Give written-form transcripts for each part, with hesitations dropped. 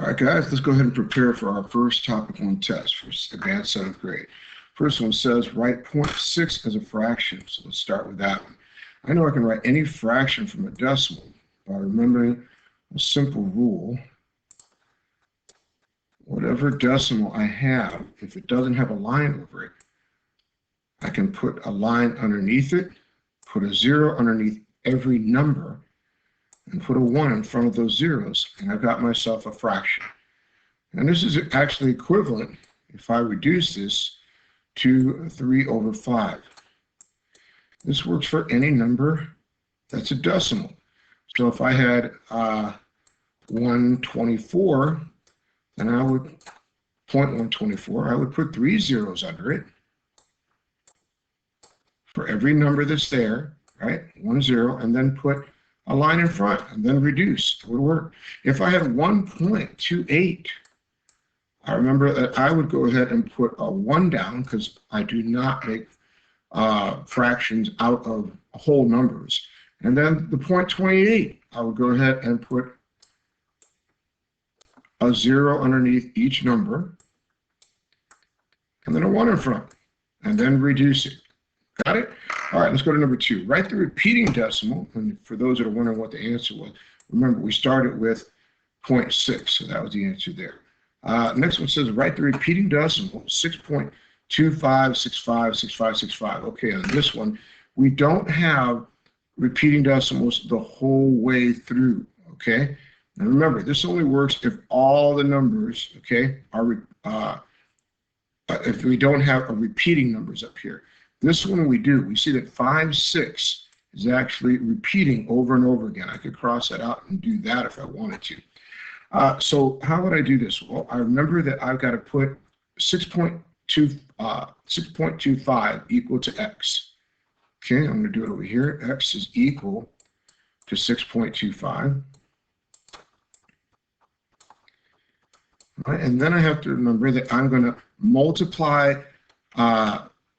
All right, guys, let's go ahead and prepare for our first topic on test for advanced 7th grade. First one says write 0.6 as a fraction. So let's start with that one. I know I can write any fraction from a decimal by remembering a simple rule. Whatever decimal I have, if it doesn't have a line over it, I can put a line underneath it, put a 0 underneath every number, and put a 1 in front of those zeros, and I've got myself a fraction. And this is actually equivalent, if I reduce this, to 3/5. This works for any number that's a decimal. So if I had 124, then I would, 0.124, I would put 3 zeros under it for every number that's there, right? 1 0, and then put a line in front, and then reduce. It would work. If I had 1.28, I remember that I would go ahead and put a 1 down because I do not make fractions out of whole numbers. And then the 0.28, I would go ahead and put a 0 underneath each number, and then a 1 in front, and then reduce it. Got it? All right, let's go to number 2. Write the repeating decimal. And for those that are wondering what the answer was, remember we started with 0.6, so that was the answer there. Next one says write the repeating decimal, 6.25656565. Okay, on this one, we don't have repeating decimals the whole way through, okay? And remember, this only works if all the numbers, okay, are, if we don't have a repeating numbers up here. This one we do. We see that 5, 6 is actually repeating over and over again. I could cross that out and do that if I wanted to. So how would I do this? Well, I remember that I've got to put 6.25 equal to x. Okay, I'm going to do it over here. X is equal to 6.25. Right, and then I have to remember that I'm going to multiply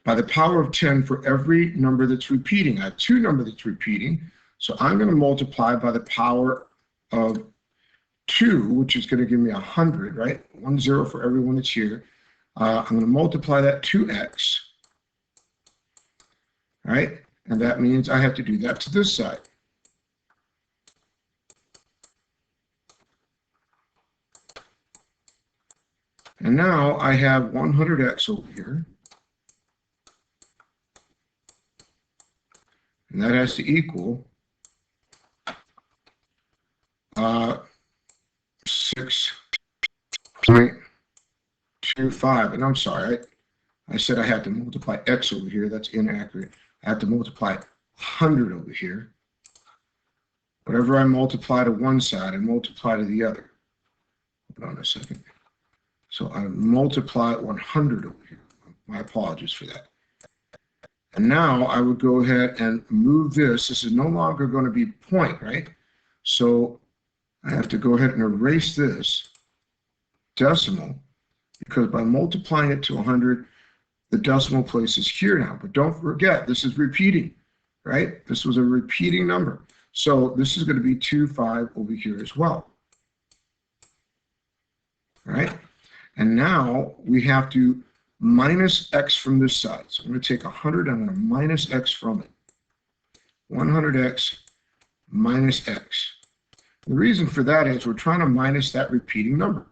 by the power of 10 for every number that's repeating. I have 2 numbers that's repeating, so I'm going to multiply by the power of 2, which is going to give me 100, right? 1 0 for every one that's here. I'm going to multiply that 2x, right? And that means I have to do that to this side. And now I have 100x over here. And that has to equal 6.25. And I'm sorry, I said I had to multiply x over here. That's inaccurate. I have to multiply 100 over here. Whatever I multiply to one side, I multiply to the other. Hold on a second. So I multiply 100 over here. My apologies for that. And now I would go ahead and move this. This is no longer going to be point, right? So I have to go ahead and erase this decimal, because by multiplying it to 100, the decimal place is here now. But don't forget, this is repeating, right? This was a repeating number. So this is going to be 25 over here as well. All right? And now we have to minus x from this side. So I'm going to take 100, I'm going to minus x from it. 100x minus x. The reason for that is we're trying to minus that repeating number.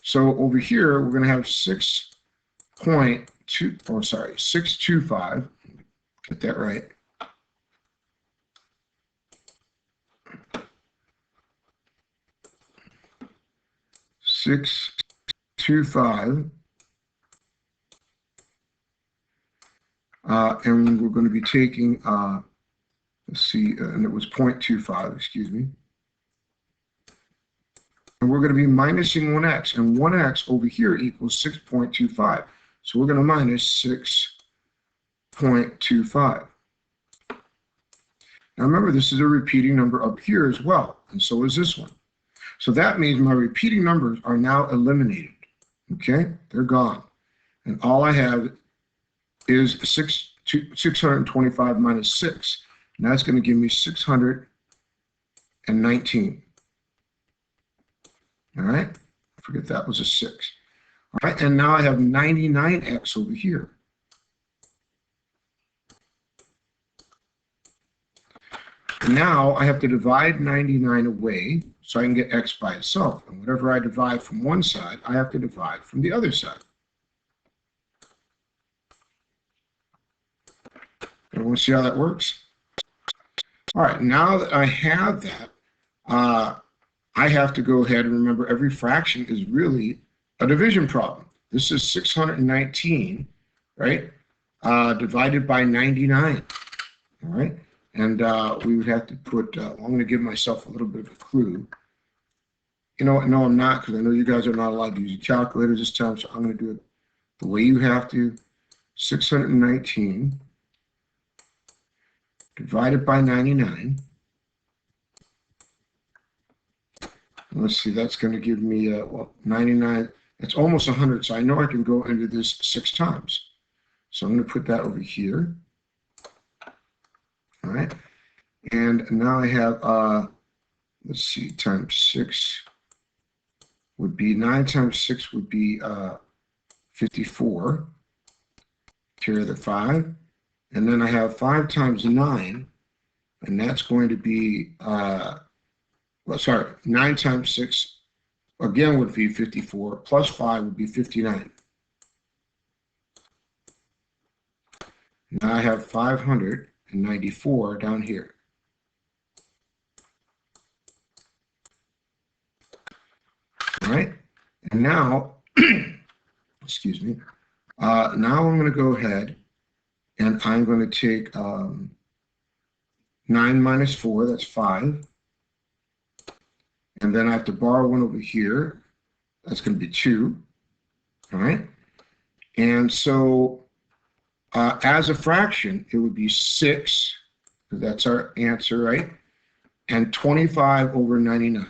So over here, we're going to have 625. Get that right. Six, 2, 5, and we're going to be taking, let's see, and it was 0.25, excuse me. And we're going to be minusing 1x, and 1x over here equals 6.25. So we're going to minus 6.25. Now remember, this is a repeating number up here as well, and so is this one. So that means my repeating numbers are now eliminated. Okay, they're gone. And all I have is 625 minus 6. And that's going to give me 619. All right, I forget that was a 6. All right, and now I have 99x over here. And now I have to divide 99 away so I can get x by itself. And whatever I divide from one side, I have to divide from the other side. Everyone see how that works? All right, now that I have that, I have to go ahead and remember every fraction is really a division problem. This is 619, right, divided by 99, all right? And we would have to put, I'm going to give myself a little bit of a clue. You know what? No, I'm not, because I know you guys are not allowed to use your calculators this time, so I'm going to do it the way you have to. 619 divided by 99. Let's see, that's going to give me, well, 99. It's almost 100, so I know I can go into this 6 times. So I'm going to put that over here. All right. And now I have, let's see, times 6 would be, 9 times 6 would be 54. Carry the 5. And then I have 5 times 9, and that's going to be, well, sorry, 9 times 6, again, would be 54, plus 5 would be 59. Now I have 594 down here. All right, and now, excuse me, now I'm going to go ahead and I'm going to take 9 minus 4, that's 5. And then I have to borrow 1 over here. That's going to be 2. All right. And so as a fraction, it would be 6, because that's our answer, right? And 25 over 99.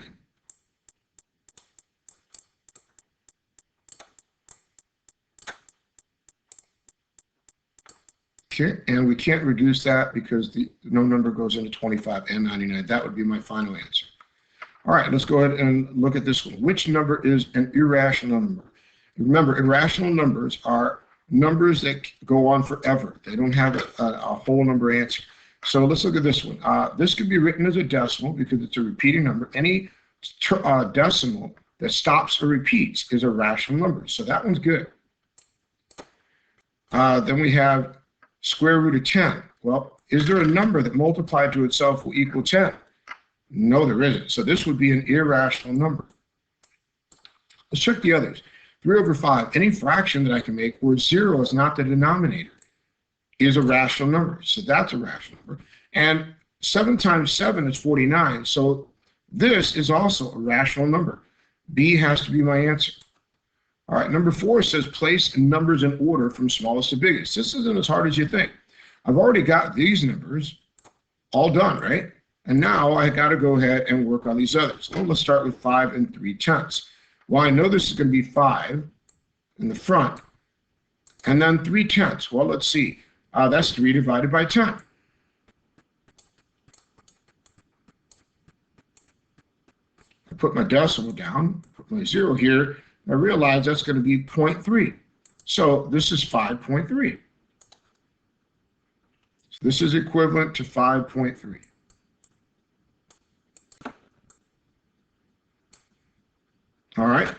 Okay, and we can't reduce that because no number goes into 25 and 99. That would be my final answer. All right, let's go ahead and look at this one. Which number is an irrational number? Remember, irrational numbers are numbers that go on forever. They don't have a whole number answer. So let's look at this one. This could be written as a decimal because it's a repeating number. Any decimal that stops or repeats is a rational number. So that one's good. Then we have square root of 10. Well, is there a number that multiplied to itself will equal 10? No, there isn't. So this would be an irrational number. Let's check the others. 3 over 5, any fraction that I can make where 0 is not the denominator is a rational number. So that's a rational number. And 7 times 7 is 49. So this is also a rational number. B has to be my answer. All right, number 4 says place numbers in order from smallest to biggest. This isn't as hard as you think. I've already got these numbers all done, right? And now I got to go ahead and work on these others. Well, let's start with 5 and 3/10. Well, I know this is going to be 5 in the front, and then 3/10. Well, let's see. That's 3 divided by 10. I put my decimal down, put my 0 here. I realize that's going to be 0.3. So this is 5.3. So this is equivalent to 5.3. All right.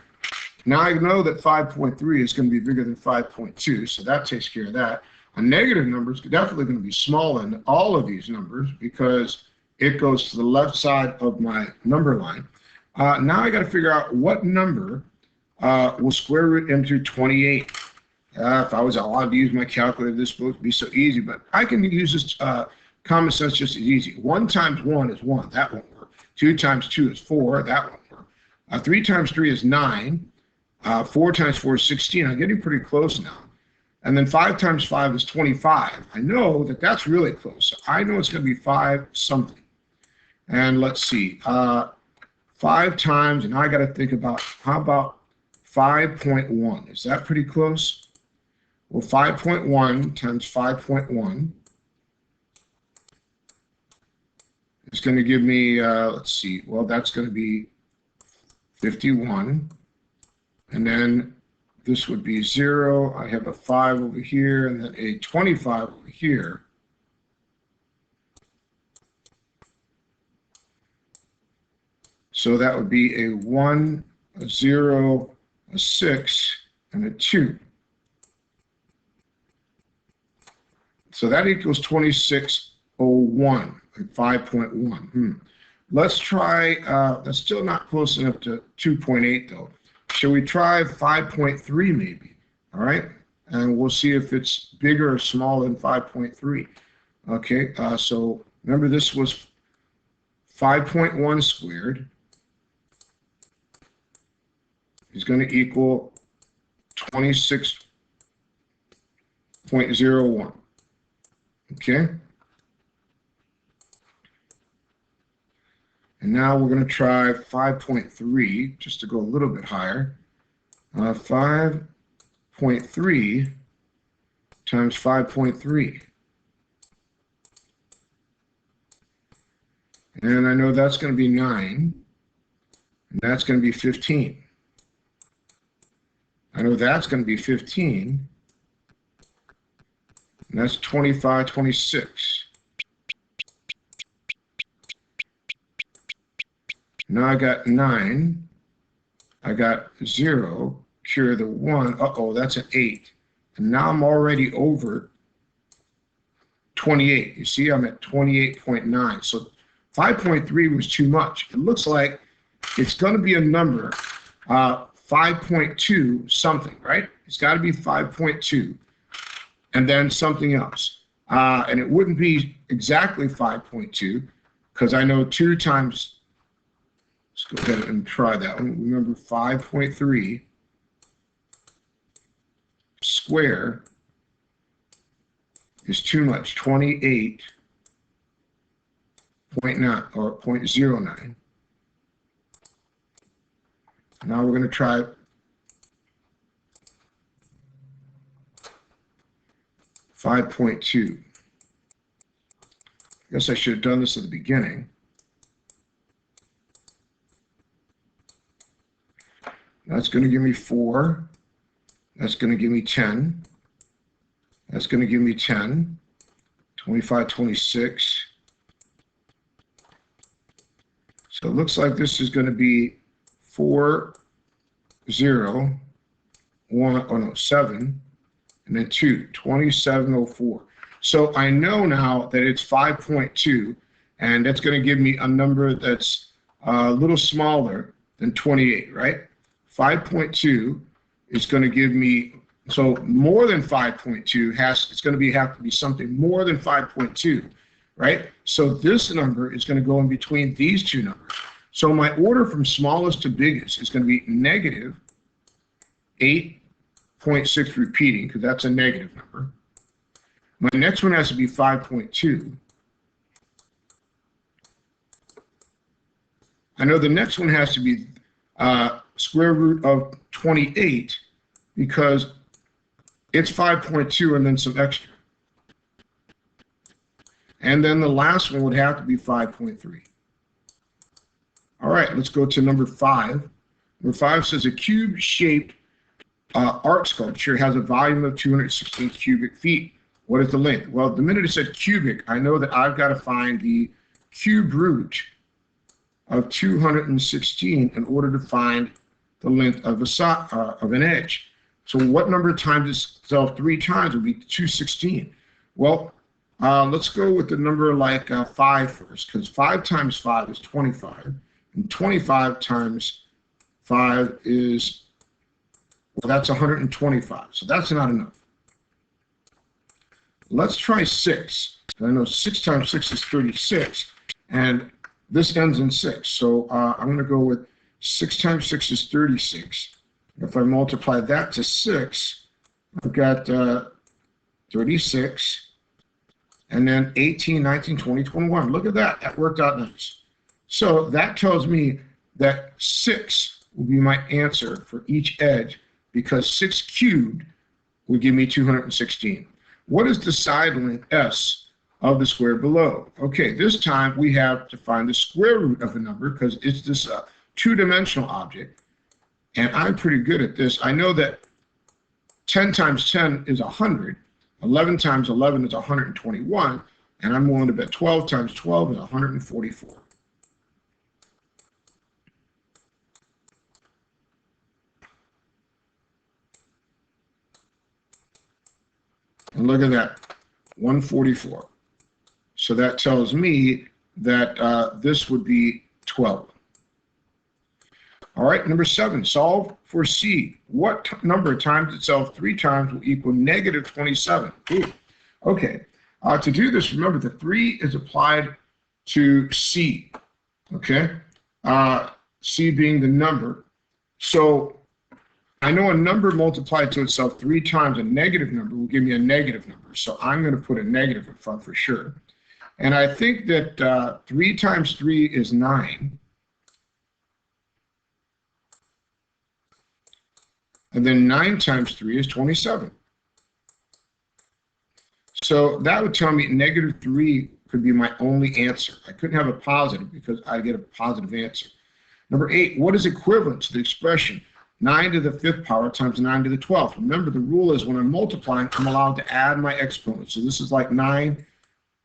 Now I know that 5.3 is going to be bigger than 5.2, so that takes care of that. A negative number is definitely going to be smaller than all of these numbers because it goes to the left side of my number line. Now I got to figure out what number will square root into 28. If I was allowed to use my calculator, this would be so easy, but I can use this common sense just as easy. 1 times 1 is 1. That won't work. 2 times 2 is 4. That won't work. 3 times 3 is 9. 4 times 4 is 16. I'm getting pretty close now. And then 5 times 5 is 25. I know that that's really close. I know it's going to be 5 something. And let's see. 5 times, and I got to think about, how about 5.1? Is that pretty close? Well, 5.1 times 5.1 is going to give me, let's see, well, that's going to be 51. And then this would be 0. I have a 5 over here, and then a 25 over here. So that would be a 1, a 0, a 6, and a 2. So that equals 2601, 5.1. Let's try, that's still not close enough to 2.8 though. Shall we try 5.3 maybe? All right, and we'll see if it's bigger or smaller than 5.3. Okay, so remember this was 5.1 squared is going to equal 26.01. Okay. And now we're going to try 5.3, just to go a little bit higher. 5.3 times 5.3. And I know that's going to be 9, and that's going to be 15. I know that's going to be 15, and that's 25, 26. Now I got 9, I got 0, cure the 1, uh-oh, that's an 8. And now I'm already over 28. You see, I'm at 28.9. So 5.3 was too much. It looks like it's going to be a number, 5.2 something, right? It's got to be 5.2 and then something else. And it wouldn't be exactly 5.2 because I know 2 times. Let's go ahead and try that one. Remember, 5.3 square is too much, 28.9 or 0.09. Now we're going to try 5.2. I guess I should have done this at the beginning. That's going to give me 4. That's going to give me 10. That's going to give me 10. 25, 26. So it looks like this is going to be 4, 0, 1, oh no, 7, and then 2, 2704. So I know now that it's 5.2, and that's going to give me a number that's a little smaller than 28, right? 5.2 is going to give me, so more than 5.2 it's going to have to be something more than 5.2, right? So this number is going to go in between these two numbers. So my order from smallest to biggest is going to be negative 8.6 repeating, because that's a negative number. My next one has to be 5.2. I know the next one has to be square root of 28 because it's 5.2 and then some extra. And then the last one would have to be 5.3. All right, let's go to number 5. Number 5 says a cube-shaped art sculpture has a volume of 216 cubic feet. What is the length? Well, the minute it said cubic, I know that I've got to find the cube root of 216 in order to find the length of an edge. So what number of times itself 3 times would be 216? Well, let's go with the number like 5 first, because 5 times 5 is 25, and 25 times 5 is, well, that's 125, so that's not enough. Let's try 6. I know 6 times 6 is 36, and this ends in 6, so I'm going to go with 6 times 6 is 36. If I multiply that to 6, I've got 36, and then 18, 19, 20, 21. Look at that. That worked out nice. So that tells me that 6 will be my answer for each edge, because 6 cubed would give me 216. What is the side length S of the square below? Okay, this time we have to find the square root of the number, because it's this two-dimensional object, and I'm pretty good at this. I know that 10 times 10 is 100, 11 times 11 is 121, and I'm willing to bet 12 times 12 is 144. And look at that, 144. So that tells me that this would be 12. All right, number 7, solve for C. What number times itself 3 times will equal negative 27? Ooh. Okay, to do this, remember the 3 is applied to C, okay? C being the number. So I know a number multiplied to itself 3 times, a negative number will give me a negative number. So I'm going to put a negative in front for sure. And I think that 3 times 3 is 9. And then 9 times 3 is 27. So that would tell me negative 3 could be my only answer. I couldn't have a positive because I get a positive answer. Number 8, what is equivalent to the expression 9 to the 5th power times 9 to the 12th? Remember, the rule is when I'm multiplying, I'm allowed to add my exponent. So this is like 9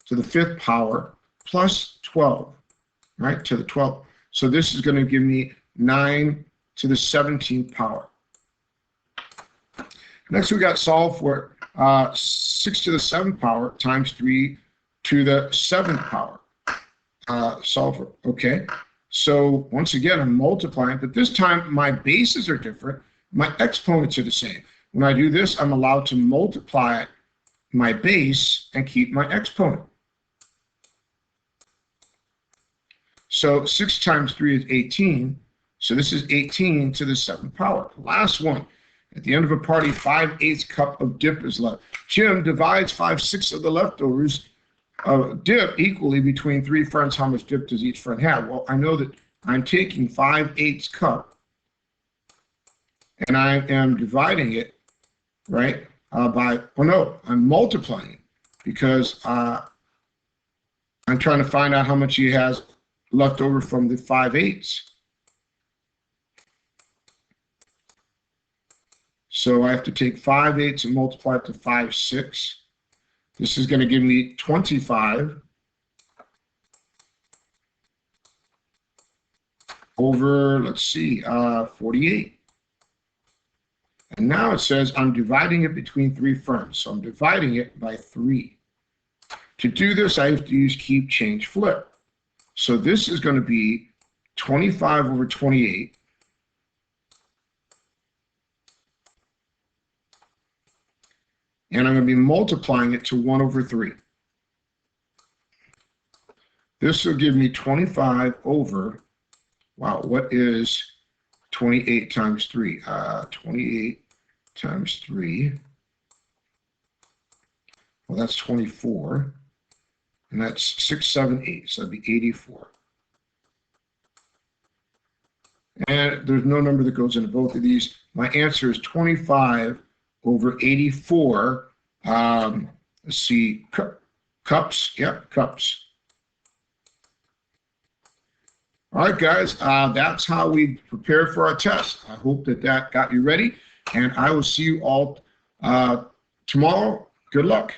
to the 5th power plus 12, right, to the 12th. So this is going to give me 9 to the 17th power. Next, we got solve for 6 to the 7th power times 3 to the 7th power. Solve for, okay. So once again, I'm multiplying, but this time my bases are different. My exponents are the same. When I do this, I'm allowed to multiply my base and keep my exponent. So 6 times 3 is 18. So this is 18 to the 7th power. Last one. At the end of a party, 5/8 cup of dip is left. Jim divides 5/6 of the leftovers of dip equally between 3 friends. How much dip does each friend have? Well, I know that I'm taking 5/8 cup and I am dividing it, right, by, oh no, I'm multiplying it because I'm trying to find out how much he has left over from the 5/8. So I have to take 5/8 and multiply it to 5/6. This is going to give me 25 over, let's see, 48. And now it says I'm dividing it between 3 firms. So I'm dividing it by 3. To do this, I have to use keep, change, flip. So this is going to be 25 over 28. And I'm going to be multiplying it to 1 over 3. This will give me 25 over, wow, what is 28 times 3? 28 times 3, well, that's 24. And that's 6, 7, 8, so that'd be 84. And there's no number that goes into both of these. My answer is 25 over 84. Let's see, cups. Yeah, cups. All right, guys, that's how we prepare for our test. I hope that that got you ready, and I will see you all tomorrow. Good luck.